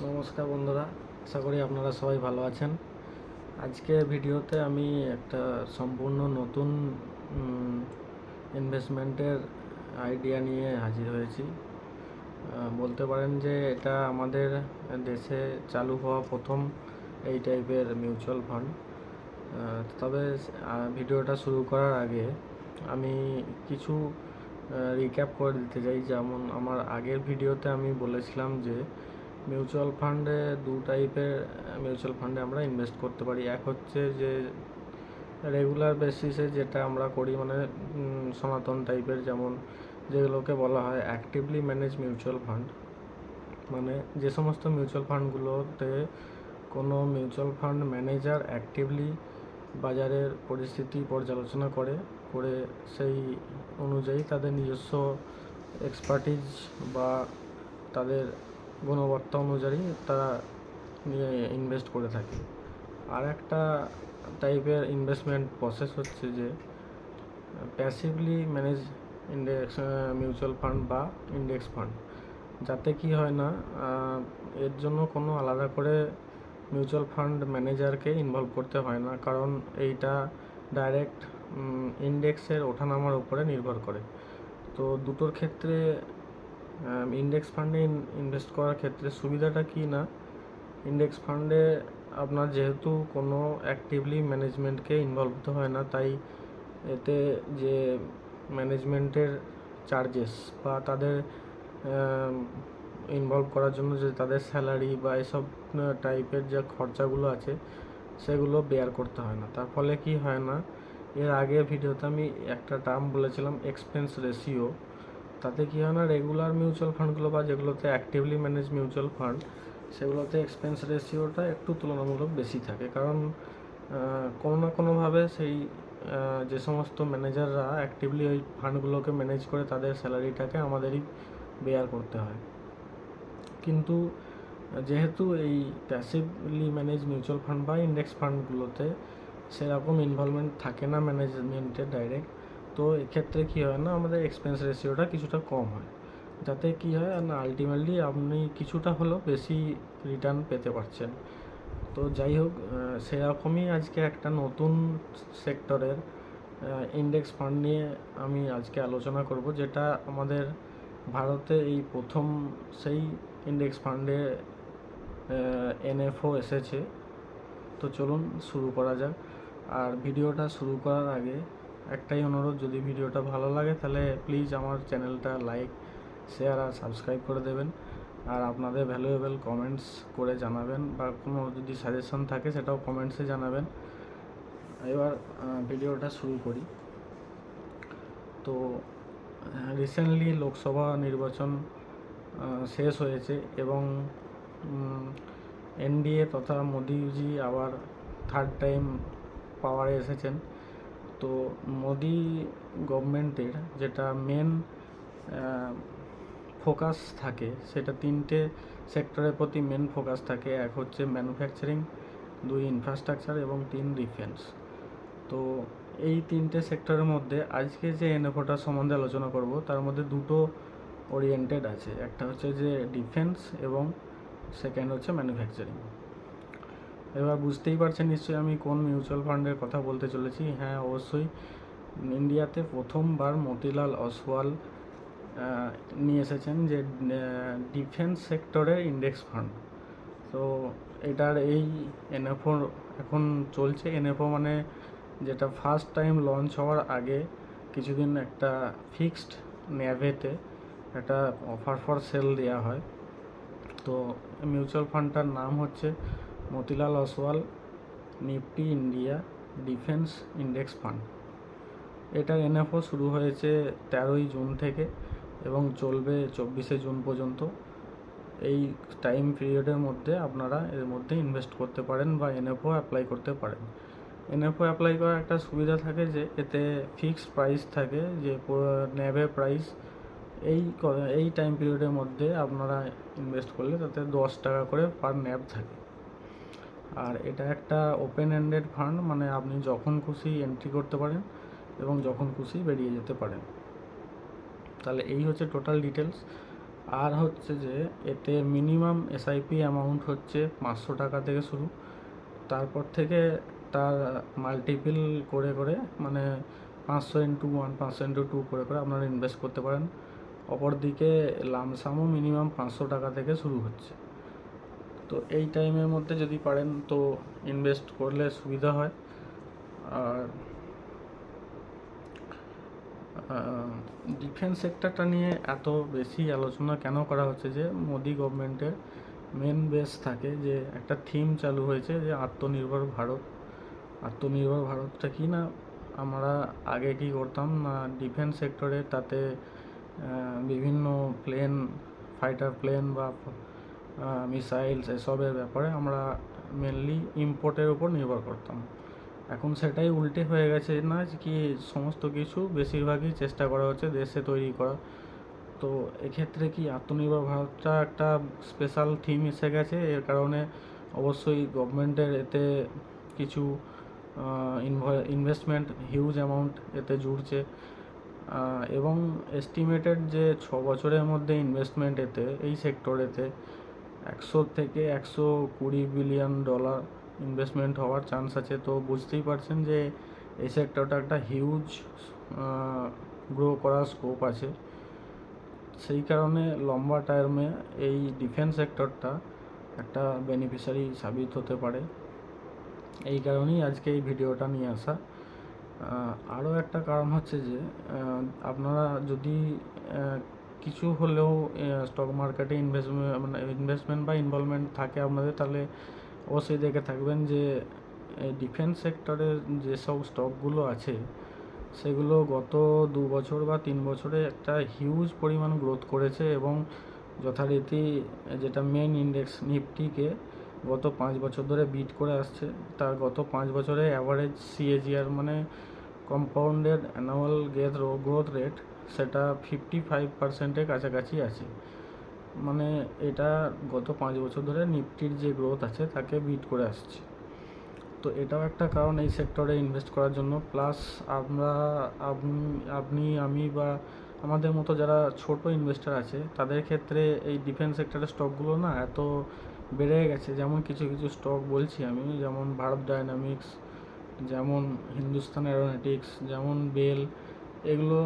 নমস্কার বন্ধুরা, আশা করি আপনারা সবাই ভালো আছেন। আজকের ভিডিওতে আমি একটা সম্পূর্ণ নতুন ইনভেস্টমেন্টের আইডিয়া নিয়ে হাজির হয়েছি। বলতে পারেন যে এটা আমাদের দেশে চালু হওয়া প্রথম এই টাইপের মিউচুয়াল ফান্ড। তবে ভিডিওটা শুরু করার আগে আমি কিছু রিক্যাপ করে দিতে চাই। যেমন আমার আগের ভিডিওতে আমি বলেছিলাম যে মিউচুয়াল ফান্ডে দু টাইপের মিউচুয়াল ফান্ডে আমরা ইনভেস্ট করতে পারি। এক হচ্ছে যে রেগুলার বেসিসে যেটা আমরা করি, মানে সনাতন টাইপের, যেমন যেগুলোকে বলা হয় অ্যাক্টিভলি ম্যানেজ মিউচুয়াল ফান্ড। মানে যে সমস্ত মিউচুয়াল ফান্ডগুলোতে কোনো মিউচুয়াল ফান্ড ম্যানেজার অ্যাক্টিভলি বাজারের পরিস্থিতি পর্যালোচনা করে সেই অনুযায়ী তাদের নিজস্ব এক্সপার্টিজ বা তাদের গুণবত্তা অনুযায়ী তারা ইনভেস্ট করে থাকে। আর একটা টাইপের ইনভেস্টমেন্ট প্রসেস হচ্ছে যে passively manage index mutual fund বা ইন্ডেক্স ফান্ড, যাতে কি হয় না, এর জন্য কোনো আলাদা করে মিউচুয়াল ফান্ড ম্যানেজারকে ইনভলভ করতে হয় না, কারণ এইটা ডাইরেক্ট ইন্ডেক্সের ওঠানামার উপরে নির্ভর করে। তো দুটোর ক্ষেত্রে ইন্ডেক্স ফান্ডে ইনভেস্ট করার ক্ষেত্রে সুবিধাটা কি না, ইন্ডেক্স ফান্ডে আপনার যেহেতু কোনো অ্যাক্টিভলি ম্যানেজমেন্টকে ইনভলভ হতে হয় না, তাই এতে যে ম্যানেজমেন্টের চার্জেস বা তাদের ইনভলভ করার জন্য যে তাদের স্যালারি বা এসব টাইপের যে খরচাগুলো আছে সেগুলো বেয়ার করতে হয় না। তার ফলে কি হয় না, এর আগের ভিডিওতে আমি একটা টার্ম বলেছিলাম এক্সপেন্স রেশিও। তাতে কী হয় না, রেগুলার মিউচুয়াল ফান্ডগুলো বা যেগুলোতে অ্যাক্টিভলি ম্যানেজ মিউচুয়াল ফান্ড সেগুলোতে এক্সপেন্স রেশিওটা একটু তুলনামূলক বেশি থাকে, কারণ কোনো না কোনোভাবে সেই যে সমস্ত ম্যানেজাররা অ্যাক্টিভলি ওই ফান্ডগুলোকে ম্যানেজ করে তাদের স্যালারিটাকে আমাদেরই বেয়ার করতে হয়। কিন্তু যেহেতু এই প্যাসিভলি ম্যানেজ মিউচুয়াল ফান্ড বা ইন্ডেক্স ফান্ডগুলোতে সেরকম ইনভলভমেন্ট থাকে না ম্যানেজমেন্টের ডাইরেক্ট, তো এক্ষেত্রে কী হয় না, আমাদের এক্সপেন্স রেশিওটা কিছুটা কম হয়, যাতে কী হয় না, আলটিমেটলি আপনি কিছুটা হলেও বেশি রিটার্ন পেতে পারছেন। তো যাই হোক, সেরকমই আজকে একটা নতুন সেক্টরের ইন্ডেক্স ফান্ড নিয়ে আমি আজকে আলোচনা করব, যেটা আমাদের ভারতে এই প্রথম সেই ইন্ডেক্স ফান্ডে এনএফও এসেছে। তো চলুন শুরু করা যাক। আর ভিডিওটা শুরু করার আগে একটাই অনুরোধ, যদি ভিডিওটা ভালো লাগে তাহলে প্লিজ আমার চ্যানেলটা লাইক, শেয়ার আর সাবস্ক্রাইব করে দেবেন। আর আপনাদের ভ্যালুয়েবল কমেন্টস করে জানাবেন, বা কোনো যদি সাজেশন থাকে সেটাও কমেন্টসে জানাবেন। এবার ভিডিওটা শুরু করি। তো রিসেন্টলি লোকসভা নির্বাচন শেষ হয়েছে এবং এনডিএ তথা মোদিজি আবার থার্ড টাইম পাওয়ারে এসেছেন। তো মোদি গভর্নমেন্টের যেটা মেন ফোকাস থাকে সেটা তিনটে সেক্টরের প্রতি মেন ফোকাস থাকে। এক হচ্ছে ম্যানুফ্যাকচারিং, দুই ইনফ্রাস্ট্রাকচার এবং তিন ডিফেন্স। তো এই তিনটে সেক্টরের মধ্যে আজকে যে এনএফওটা সম্বন্ধে আলোচনা করব তার মধ্যে দুটো ওরিয়েন্টেড আছে, একটা হচ্ছে যে ডিফেন্স এবং সেকেন্ড হচ্ছে ম্যানুফ্যাকচারিং। এবার বুঝতেই পারছেন নিশ্চয়ই আমি কোন মিউচুয়াল ফান্ডের কথা বলতে চলেছি। হ্যাঁ, অবশ্যই ইন্ডিয়াতে প্রথমবার মতিলাল ওসওয়াল নিয়ে এসেছেন যে ডিফেন্স সেক্টরের ইন্ডেক্স ফান্ড। তো এটার এই এনএফও এখন চলছে। এনএফও মানে যেটা ফার্স্ট টাইম লঞ্চ হওয়ার আগে কিছুদিন একটা ফিক্সড ন্যাভেতে একটা অফার ফর সেল দেওয়া হয়। তো মিউচুয়াল ফান্ডটার নাম হচ্ছে Motilal Oswal Nifty India defence index fund. এটার এনএফও শুরু হয়েছে 13ই জুন থেকে এবং চলবে 24শে জুন পর্যন্ত। এই টাইম পিরিয়ডের মধ্যে আপনারা এর মধ্যে ইনভেস্ট করতে পারেন বা এনএফও অ্যাপ্লাই করতে পারেন। এনএফও অ্যাপ্লাই করার একটা সুবিধা থাকে যে এতে ফিক্সড প্রাইস থাকে, যে ন্যাভের প্রাইস এই টাইম পিরিয়ডের মধ্যে আপনারা ইনভেস্ট করলে তাতে 10 টাকা করে পার ন্যাভ থাকে। আর এটা একটা ওপেন এন্ডেড ফান্ড, মানে আপনি যখন খুশি এন্ট্রি করতে পারেন এবং যখন খুশি বেরিয়ে যেতে পারেন। তাহলে এই হচ্ছে টোটাল ডিটেলস। আর হচ্ছে যে এতে মিনিমাম এসআইপি অ্যামাউন্ট হচ্ছে 500 টাকা থেকে শুরু, তারপর থেকে তার মাল্টিপল করে করে মানে 500x1 500x2 করে করে আপনারা ইনভেস্ট করতে পারেন। অপরদিকে লামসামও মিনিমাম 500 টাকা থেকে শুরু হচ্ছে। তো এই টাইমের মধ্যে যদি পারেন তো ইনভেস্ট করলে সুবিধা হয়। আর ডিফেন্স সেক্টরটা নিয়ে এত বেশি আলোচনা কেন করা হচ্ছে যে মোদি গভর্নমেন্টের মেন বেস থাকে যে একটা থিম চালু হয়েছে যে আত্মনির্ভর ভারত। আত্মনির্ভর ভারতটা কি না, আমরা আগে কি করতাম না ডিফেন্স সেক্টরে তাতে বিভিন্ন প্লেন, ফাইটার প্লেন বা মিসাইলস এসবের ব্যাপারে আমরা মেনলি ইম্পোর্টের উপর নির্ভর করতাম। এখন সেটাই উল্টে হয়ে গেছে না কি সমস্ত কিছু বেশিরভাগই চেষ্টা করা হচ্ছে দেশে তৈরি করা। তো এক্ষেত্রে কি আত্মনির্ভর ভারতটা একটা স্পেশাল থিম এসে গেছে, এর কারণে অবশ্যই গভর্নমেন্টের এতে কিছু ইনভেস্টমেন্ট হিউজ অ্যামাউন্ট এতে জুড়ছে। এবং এস্টিমেটেড যে 6 বছরের মধ্যে ইনভেস্টমেন্ট এতে এই সেক্টরেতে 100 থেকে 120 বিলিয়ন ডলার ইনভেস্টমেন্ট হওয়ার চান্স আছে। তো বুঝতেই পারছেন যে এই সেক্টরটা একটা হিউজ গ্রো করার স্কোপ আছে। সেই কারণে লম্বা টার্মে এই ডিফেন্স সেক্টরটা একটা বেনিফিশিয়ারি সাবিত হতে পারে। এই কারণেই আজকে এই ভিডিওটা নিয়ে আসা। আরও একটা কারণ হচ্ছে যে আপনারা যদি কিছু হলেও স্টক মার্কেটে ইনভেস্টমেন্ট বা ইনভলভমেন্ট থাকে আপনাদের, তাহলে অবশ্যই দেখে থাকবেন যে ডিফেন্স সেক্টরের যেসব স্টকগুলো আছে সেগুলো গত 2 বছর বা 3 বছরে একটা হিউজ পরিমাণ গ্রোথ করেছে এবং যথারীতি যেটা মেন ইন্ডেক্স নিফটিকে গত 5 বছর ধরে বিট করে আসছে। তার গত 5 বছরে অ্যাভারেজ সিএজিআর মানে কম্পাউন্ডেড অ্যানুয়াল গ্রোথ রেট সেটা 55%-এর কাছাকাছি আছে। মানে এটা গত 5 বছর ধরে নিফটির যে গ্রোথ আছে তাকে বিট করে আসছে। তো এটাও একটা কারণ এই সেক্টরে ইনভেস্ট করার জন্য। প্লাস আপনি আমি বা আমাদের মতো যারা ছোট ইনভেস্টার আছে তাদের ক্ষেত্রে এই ডিফেন্স সেক্টরের স্টকগুলো না এত বেড়ে গেছে। যেমন কিছু কিছু স্টক বলছি আমি, যেমন ভারত ডায়নামিক্স, যেমন হিন্দুস্তান অ্যারোনটিক্স, যেমন বেল, এগুলো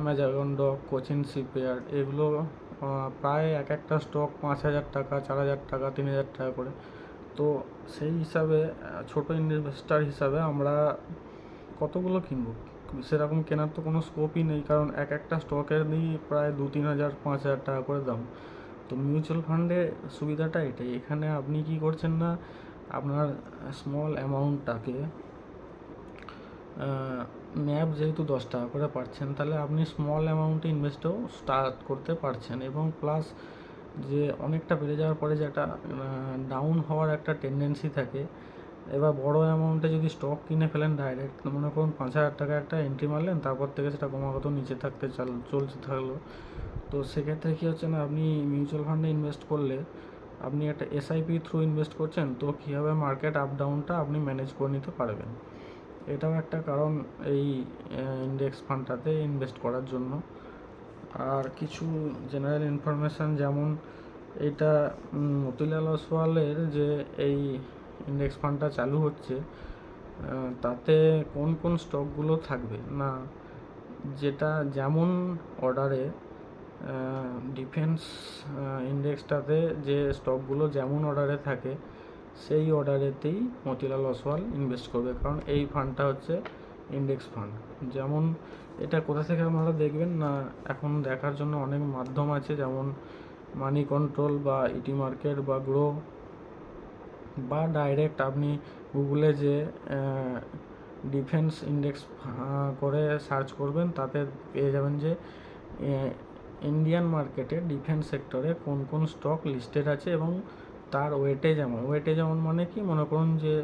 ম্যাজাগন ডক, কোচিন শিপইয়ার্ড, এগুলো প্রায় এক একটা স্টক 5,000 টাকা, 4,000 টাকা, 3,000 টাকা করে। তো সেই হিসাবে ছোটো ইনভেস্টার হিসাবে আমরা কতগুলো কিনবো, সেরকম কেনার তো কোনো স্কোপই নেই, কারণ এক একটা স্টকের নিয়ে প্রায় 2-3 হাজার 5,000 টাকা করে দাম। তো মিউচুয়াল ফান্ডে সুবিধাটা এটাই, এখানে আপনি কি করছেন না আপনার স্মল অ্যামাউন্টটাকে ন্যাব যেহেতু 10 টাকা করে পাচ্ছেন, তাহলে আপনি স্মল অ্যামাউন্টে ইনভেস্টও স্টার্ট করতে পারছেন। এবং প্লাস যে অনেকটা বেড়ে যাওয়ার পরে যে একটা ডাউন হওয়ার একটা টেন্ডেন্সি থাকে। এবার বড় অ্যামাউন্টে যদি স্টক কিনে ফেলেন ডাইরেক্ট, মনে করুন 5,000 টাকা একটা এন্ট্রি মারলেন, তারপর থেকে সেটা ক্রমাগত নিচে থাকতে চলতে থাকলো। তো সেক্ষেত্রে কী হচ্ছে না, আপনি মিউচুয়াল ফান্ডে ইনভেস্ট করলে আপনি একটা এসআইপি থ্রু ইনভেস্ট করছেন, তো কীভাবে মার্কেট আপ ডাউনটা আপনি ম্যানেজ করে নিতে পারবেন। এটাও একটা কারণ এই ইন্ডেক্স ফান্ডটাতে ইনভেস্ট করার জন্য। আর কিছু জেনারেল ইনফরমেশান, যেমন এটা মতিলাল ওসওয়ালের যে এই ইন্ডেক্স ফান্ডটা চালু হচ্ছে তাতে কোন কোন স্টকগুলো থাকবে না, যেটা যেমন অর্ডারে ডিফেন্স ইন্ডেক্সটাতে যে স্টকগুলো যেমন অর্ডারে থাকে সেই অর্ডারেতেই মতিলাল ওসওয়াল ইনভেস্ট করবে, কারণ এই ফান্ডটা হচ্ছে ইন্ডেক্স ফান্ড। যেমন এটা কোথা থেকে আপনারা দেখবেন না, এখন দেখার জন্য অনেক মাধ্যম আছে, যেমন মানি কন্ট্রোল বা ইটি মার্কেট বা গ্রো, বা ডাইরেক্ট আপনি গুগলে যে ডিফেন্স ইন্ডেক্স করে সার্চ করবেন, তাতে পেয়ে যাবেন যে ইন্ডিয়ান মার্কেটে ডিফেন্স সেক্টরে কোন কোন স্টক লিস্টেড আছে এবং তার ওয়েটেজ যেমন মানে কি, মনে করুন যে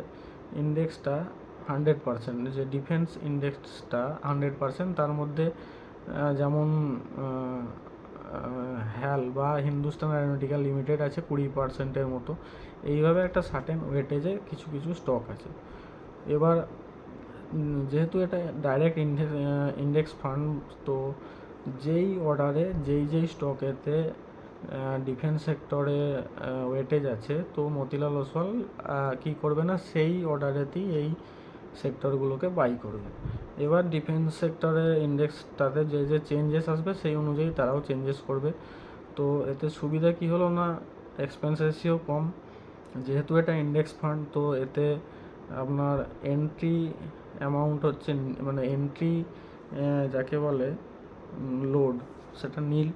ইন্ডেক্সটা 100%, যে ডিফেন্স ইন্ডেক্সটা 100%, তার মধ্যে যেমন হ্যাল বা হিন্দুস্তান অ্যারোনটিক্যাল লিমিটেড আছে 20%-এর মতো। এইভাবে একটা সার্টেন ওয়েটেজে কিছু কিছু স্টক আছে। এবার যেহেতু এটা ডাইরেক্ট ইন্ডেক্স ফান্ড, তো যেই অর্ডারে যেই স্টকেতে ডিফেন্স সেক্টরে ওয়েটেজ আছে, তো মতিলাল ওসওয়াল কী করবে না, সেই অর্ডারেতেই এই সেক্টরগুলোকে বাই করবে। এবার ডিফেন্স সেক্টরে ইন্ডেক্স তাদের যে যে চেঞ্জেস আসবে সেই অনুযায়ী তারাও চেঞ্জেস করবে। তো এতে সুবিধা কি হলো না, এক্সপেন্স রেশিও কম, যেহেতু এটা ইন্ডেক্স ফান্ড, তো এতে আপনার এন্ট্রি অ্যামাউন্ট হচ্ছে মানে এন্ট্রি যাকে বলে লোড সেটা নীল,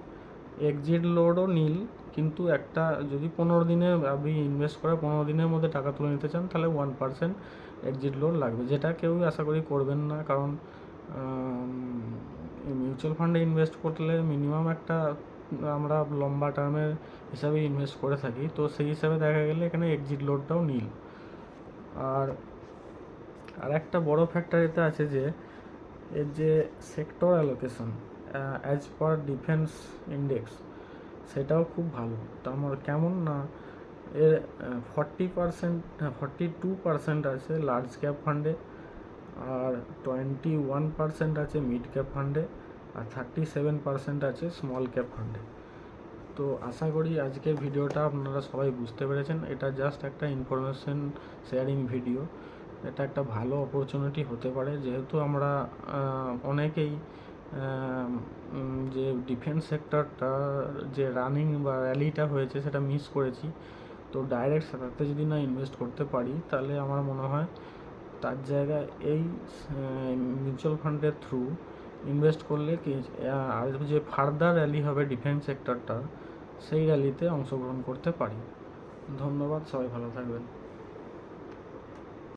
এক্সিট লোডও নীল, কিন্তু একটা যদি 15 দিনে আপনি ইনভেস্ট করে 15 দিনের মধ্যে টাকা তুলে নিতে চান তাহলে 1% এক্সিট লোড লাগবে, যেটা কেউই আশা করি করবেন না, কারণ মিউচুয়াল ফান্ডে ইনভেস্ট করলে মিনিমাম একটা আমরা লম্বা টার্মের হিসাবে ইনভেস্ট করে থাকি, তো সেই হিসাবে দেখা গেলে এখানে এক্সিট লোডটাও নীল। আর একটা বড় ফ্যাক্টর এতে আছে যে এর যে sector allocation as per defence index সেটাও খুব ভালো। তো আমার কেমন না, এর 42% আছে লার্জ ক্যাপ ফান্ডে, আর 21% আছে মিড ক্যাপ ফান্ডে, আর 37% আছে স্মল ক্যাপ ফান্ডে। তো আশা করি আজকের ভিডিওটা আপনারা সবাই বুঝতে পেরেছেন। এটা জাস্ট একটা ইনফরমেশন শেয়ারিং ভিডিও, এটা একটা ভালো অপরচুনিটি হতে পারে, যেহেতু আমরা অনেকেই যে ডিফেন্স সেক্টরটা যে রানিং বা র্যালিটা হয়েছে সেটা মিস করেছি। তো ডাইরেক্ট সেটাতে যদি না ইনভেস্ট করতে পারি তাহলে আমার মনে হয় তার জায়গায় এই মিউচুয়াল ফান্ডের থ্রু ইনভেস্ট করলে কি আর যে ফার্দার র্যালি হবে ডিফেন্স সেক্টরটা, সেই র্যালিতে অংশগ্রহণ করতে পারি। ধন্যবাদ, সবাই ভালো থাকবেন।